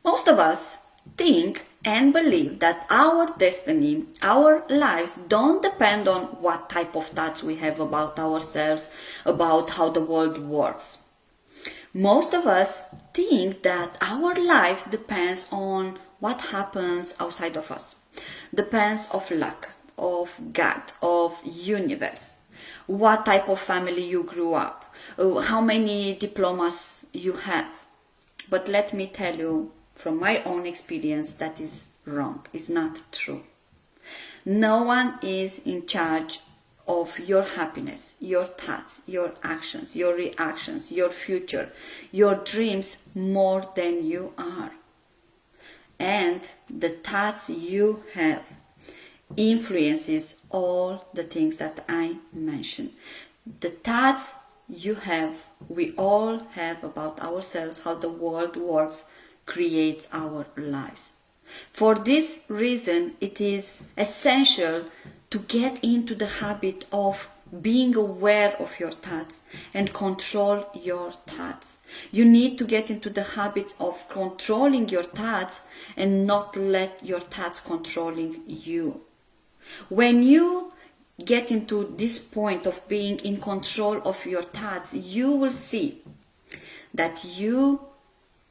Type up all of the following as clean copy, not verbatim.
Most of us think and believe that our destiny, our lives don't depend on what type of thoughts we have about ourselves, about how the world works. Most of us think that our life depends on what happens outside of us, depends of luck, of God, of universe, what type of family you grew up, how many diplomas you have. But let me tell you from my own experience that is wrong, is not true. No one is in charge of your happiness, your thoughts, your actions, your reactions, your future, your dreams more than you are. And the thoughts you have influences all the things that I mentioned. The thoughts you have, we all have about ourselves, how the world works, creates our lives. For this reason, it is essential to get into the habit of being aware of your thoughts and control your thoughts. You need to get into the habit of controlling your thoughts and not let your thoughts controlling you. When you get into this point of being in control of your thoughts, you will see that you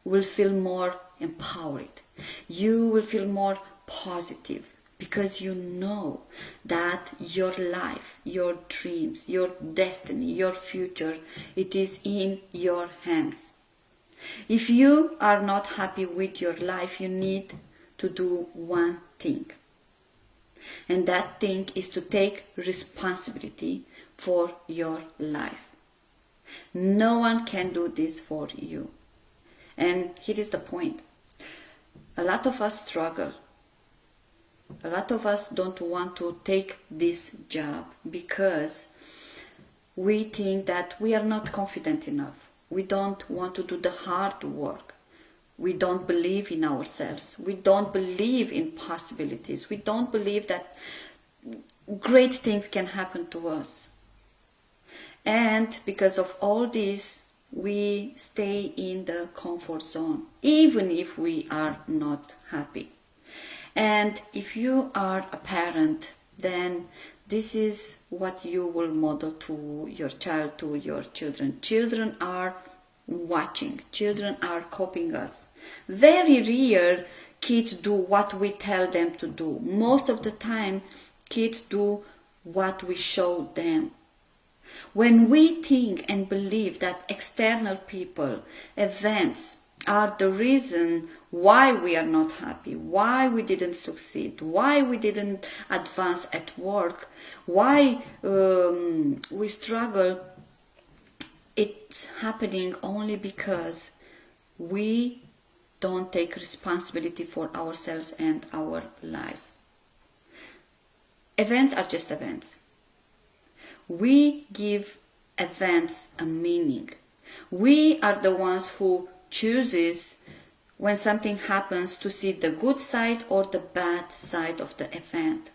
will feel more empowered. You will feel more positive because you know that your life, your dreams, your destiny, your future, it is in your hands. If you are not happy with your life, you need to do one thing. And that thing is to take responsibility for your life. No one can do this for you. And here is the point. A lot of us struggle. A lot of us don't want to take this job because we think that we are not confident enough. We don't want to do the hard work. We don't believe in ourselves. We don't believe in possibilities. We don't believe that great things can happen to us. And because of all this, we stay in the comfort zone, even if we are not happy. And if you are a parent, then this is what you will model to your child, to your children. Children are watching. Children are copying us. Very rare kids do what we tell them to do. Most of the time, kids do what we show them. When we think and believe that external people, events, are the reason why we are not happy, why we didn't succeed, why we didn't advance at work, why we struggle, it's happening only because we don't take responsibility for ourselves and our lives. Events are just events. We give events a meaning. We are the ones who chooses when something happens to see the good side or the bad side of the event.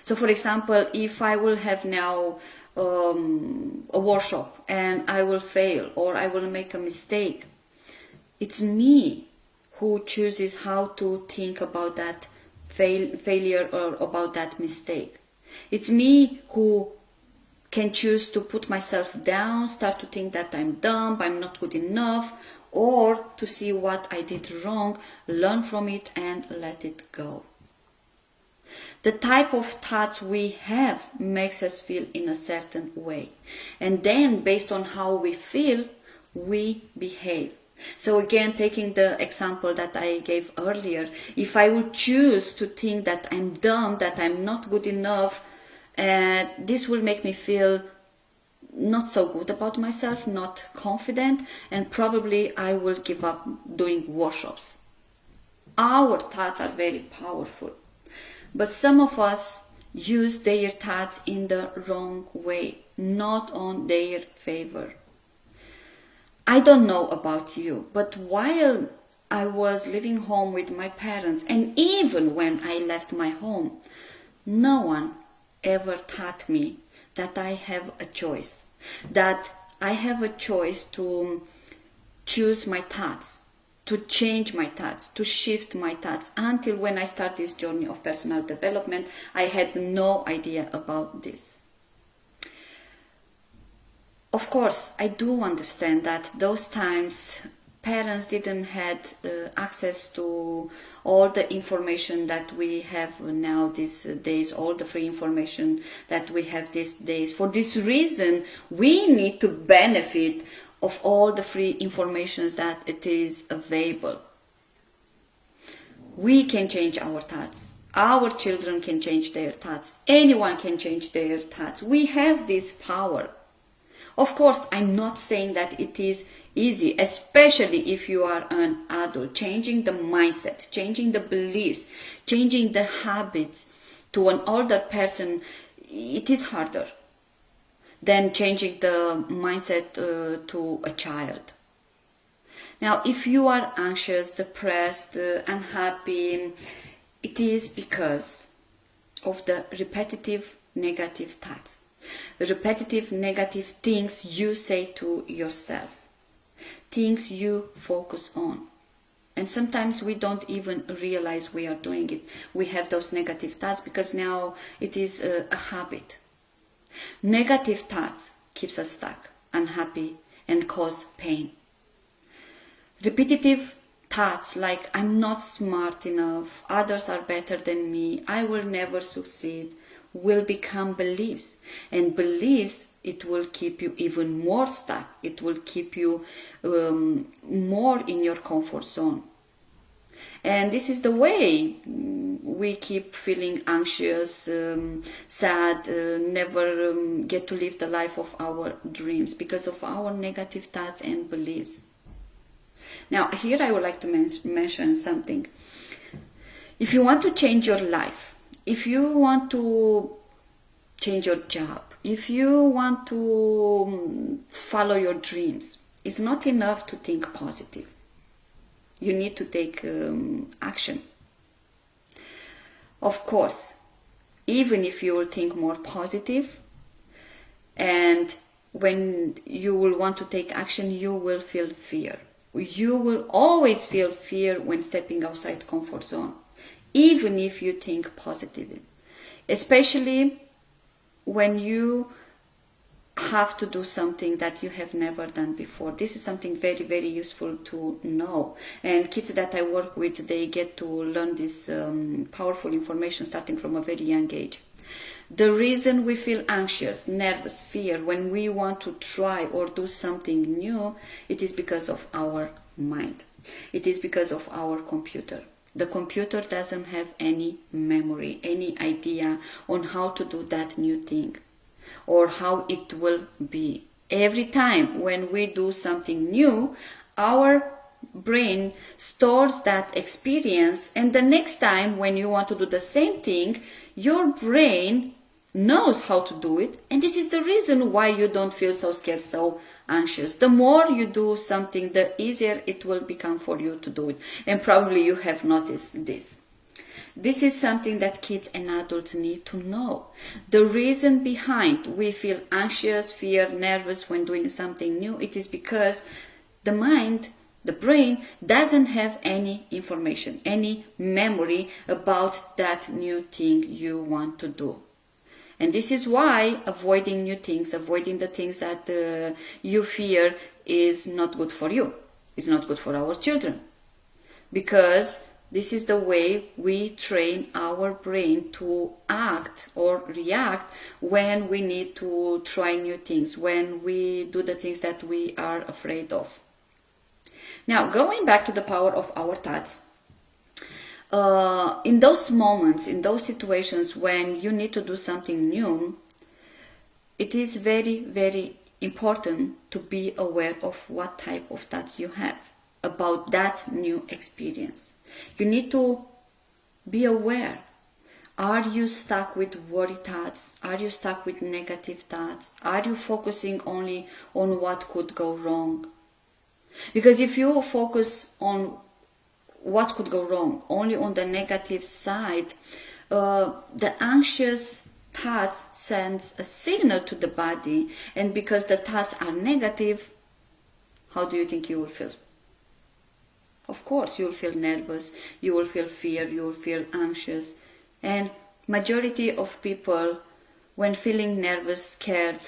So for example, if I will have now a workshop and I will fail or I will make a mistake, it's me who chooses how to think about that failure or about that mistake. It's me who can choose to put myself down, start to think that I'm dumb, I'm not good enough, or to see what I did wrong, learn from it and let it go. The type of thoughts we have makes us feel in a certain way. And then based on how we feel, we behave. So again, taking the example that I gave earlier, if I would choose to think that I'm dumb, that I'm not good enough, this will make me feel not so good about myself, not confident, and probably I will give up doing workshops. Our thoughts are very powerful, but some of us use their thoughts in the wrong way, not on their favor. I don't know about you, but while I was living home with my parents, and even when I left my home, no one ever taught me that I have a choice, that I have a choice to choose my thoughts. to change my thoughts, to shift my thoughts. Until when I start this journey of personal development, I had no idea about this. Of course, I do understand that those times parents didn't had access to all the information that we have now these days, all the free information that we have these days. For this reason, we need to benefit of all the free informations that it is available. We can change our thoughts. Our children can change their thoughts. Anyone can change their thoughts. We have this power. Of course, I'm not saying that it is easy, especially if you are an adult. Changing the mindset, changing the beliefs, changing the habits to an older person, it is harder than changing the mindset to a child. Now, if you are anxious, depressed, unhappy, it is because of the repetitive negative thoughts, repetitive negative things you say to yourself, things you focus on. And sometimes we don't even realize we are doing it. We have those negative thoughts because now it is a habit. Negative thoughts keeps us stuck, unhappy, and cause pain. Repetitive thoughts like I'm not smart enough, others are better than me, I will never succeed, will become beliefs. And beliefs, it will keep you even more stuck. It will keep you more in your comfort zone. And this is the way we keep feeling anxious, sad, never get to live the life of our dreams because of our negative thoughts and beliefs. Now, here I would like to mention something. If you want to change your life, if you want to change your job, if you want to follow your dreams, it's not enough to think positive. You need to take action. Of course, even if you will think more positive, and when you will want to take action, you will feel fear. You will always feel fear when stepping outside comfort zone, even if you think positively. Especially when you have to do something that you have never done before. This is something very, very useful to know. And kids that I work with, they get to learn this powerful information starting from a very young age. The reason we feel anxious, nervous, fear when we want to try or do something new, it is because of our mind. It is because of our computer. The computer doesn't have any memory, any idea on how to do that new thing or how it will be. Every time when we do something new, our brain stores that experience, and the next time when you want to do the same thing, your brain knows how to do it, and this is the reason why you don't feel so scared, so anxious. The more you do something, the easier it will become for you to do it, and probably you have noticed this. This is something that kids and adults need to know. The reason behind we feel anxious, fear, nervous when doing something new, it is because the mind, the brain, doesn't have any information, any memory about that new thing you want to do. And this is why avoiding new things, avoiding the things that you fear is not good for you. It's not good for our children. Because this is the way we train our brain to act or react when we need to try new things, when we do the things that we are afraid of. Now, going back to the power of our thoughts, in those moments, in those situations when you need to do something new, it is very, very important to be aware of what type of thoughts you have about that new experience. You need to be aware. Are you stuck with worry thoughts? Are you stuck with negative thoughts? Are you focusing only on what could go wrong? Because if you focus on what could go wrong, only on the negative side, the anxious thoughts sends a signal to the body, and because the thoughts are negative, how do you think you will feel? Of course, you'll feel nervous, you will feel fear, you will feel anxious. And majority of people, when feeling nervous, scared,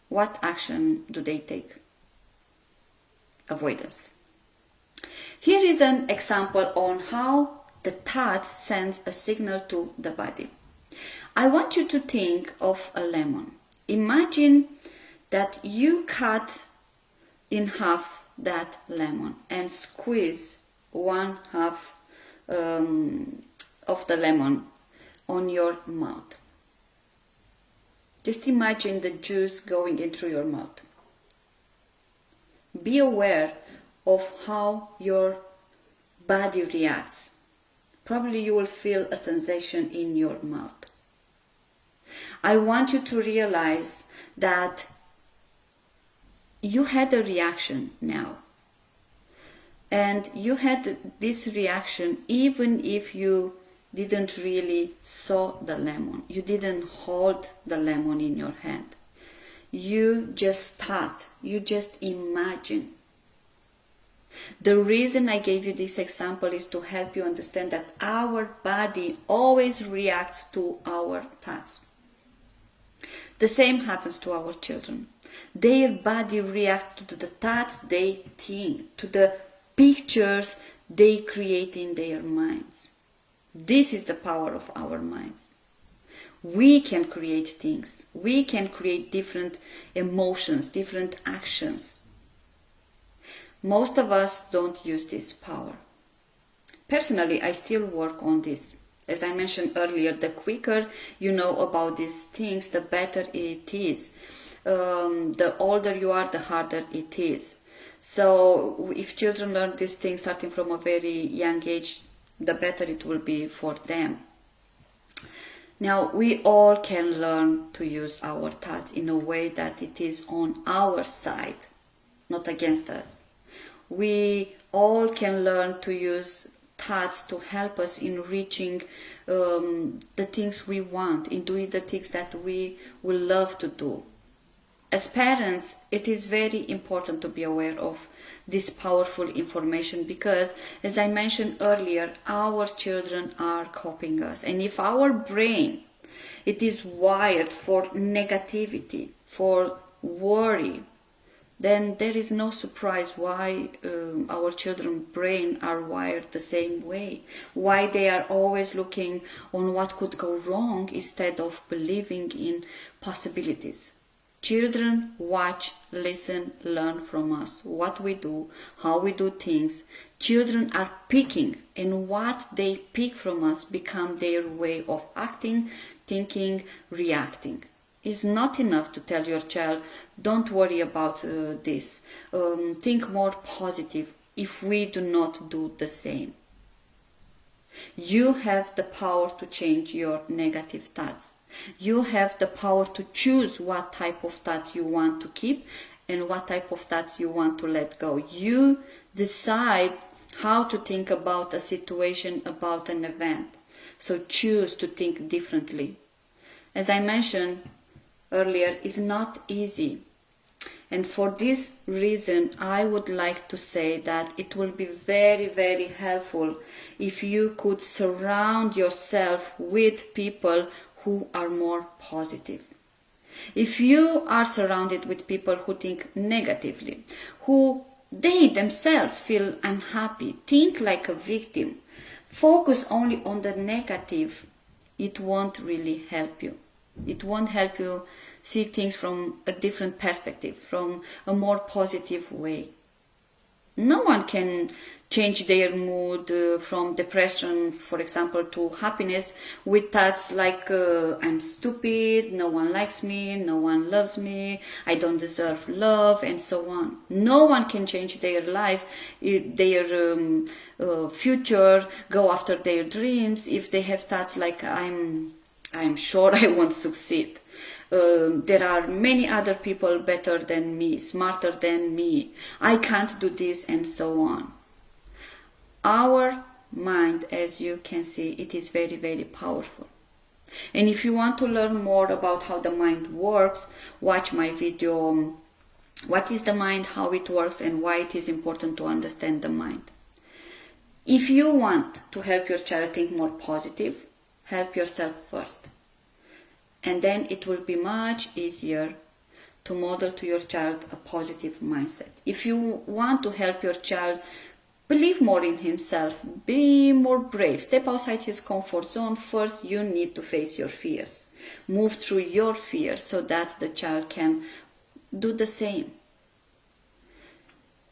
what action do they take? Avoidance. Here is an example on how the thought sends a signal to the body. I want you to think of a lemon. Imagine that you cut in half that lemon and squeeze one half of the lemon on your mouth. Just imagine the juice going into your mouth. Be aware of how your body reacts. Probably you will feel a sensation in your mouth. I want you to realize that you had a reaction now. And you had this reaction even if you didn't really saw the lemon. You didn't hold the lemon in your hand. You just thought, you just imagine. The reason I gave you this example is to help you understand that our body always reacts to our thoughts. The same happens to our children. Their body reacts to the thoughts they think, to the pictures they create in their minds. This is the power of our minds. We can create things. We can create different emotions, different actions. Most of us don't use this power. Personally, I still work on this. As I mentioned earlier, the quicker you know about these things, the better it is. The older you are, the harder it is. So if children learn these things starting from a very young age, the better it will be for them. Now, we all can learn to use our thoughts in a way that it is on our side, not against us. We all can learn to use thoughts to help us in reaching the things we want, in doing the things that we will love to do. As parents, it is very important to be aware of this powerful information because, as I mentioned earlier, our children are copying us. And if our brain, it is wired for negativity, for worry, then there is no surprise why our children's brain are wired the same way. Why they are always looking on what could go wrong instead of believing in possibilities. Children watch, listen, learn from us. What we do, how we do things. Children are picking, and what they pick from us become their way of acting, thinking, reacting. It's not enough to tell your child, don't worry about this. Think more positive if we do not do the same. You have the power to change your negative thoughts. You have the power to choose what type of thoughts you want to keep and what type of thoughts you want to let go. You decide how to think about a situation, about an event. So choose to think differently. As I mentioned earlier, it's not easy. And for this reason, I would like to say that it will be very, very helpful if you could surround yourself with people who are more positive. If you are surrounded with people who think negatively, who they themselves feel unhappy, think like a victim, focus only on the negative, it won't really help you. It won't help you see things from a different perspective, from a more positive way. No one can change their mood from depression, for example, to happiness with thoughts like I'm stupid, no one likes me, no one loves me, I don't deserve love, and so on. No one can change their life, their future, go after their dreams if they have thoughts like I'm sure I won't succeed. There are many other people better than me, smarter than me. I can't do this, and so on. Our mind, as you can see, it is very, very powerful. And if you want to learn more about how the mind works, watch my video, What is the Mind, How it Works, and Why it is important to understand the mind. If you want to help your child think more positive, help yourself first. And then it will be much easier to model to your child a positive mindset. If you want to help your child believe more in himself, be more brave, step outside his comfort zone, first you need to face your fears. Move through your fears so that the child can do the same.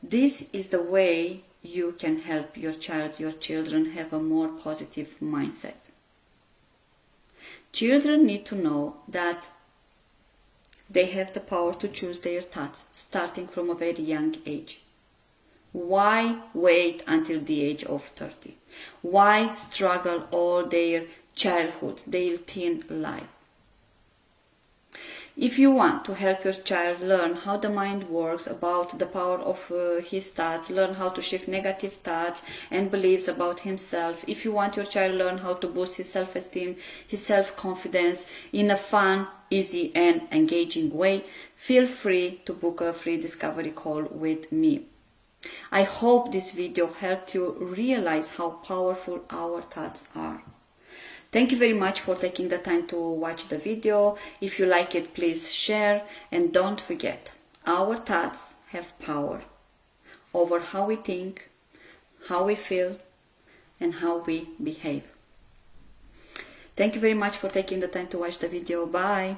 This is the way you can help your child, your children have a more positive mindset. Children need to know that they have the power to choose their thoughts, starting from a very young age. Why wait until the age of 30? Why struggle all their childhood, their teen life? If you want to help your child learn how the mind works, about the power of his thoughts, learn how to shift negative thoughts and beliefs about himself, if you want your child to learn how to boost his self-esteem, his self-confidence in a fun, easy and engaging way, feel free to book a free discovery call with me. I hope this video helped you realize how powerful our thoughts are. Thank you very much for taking the time to watch the video. If you like it, please share, and don't forget, our thoughts have power over how we think, how we feel, and how we behave. Thank you very much for taking the time to watch the video. Bye.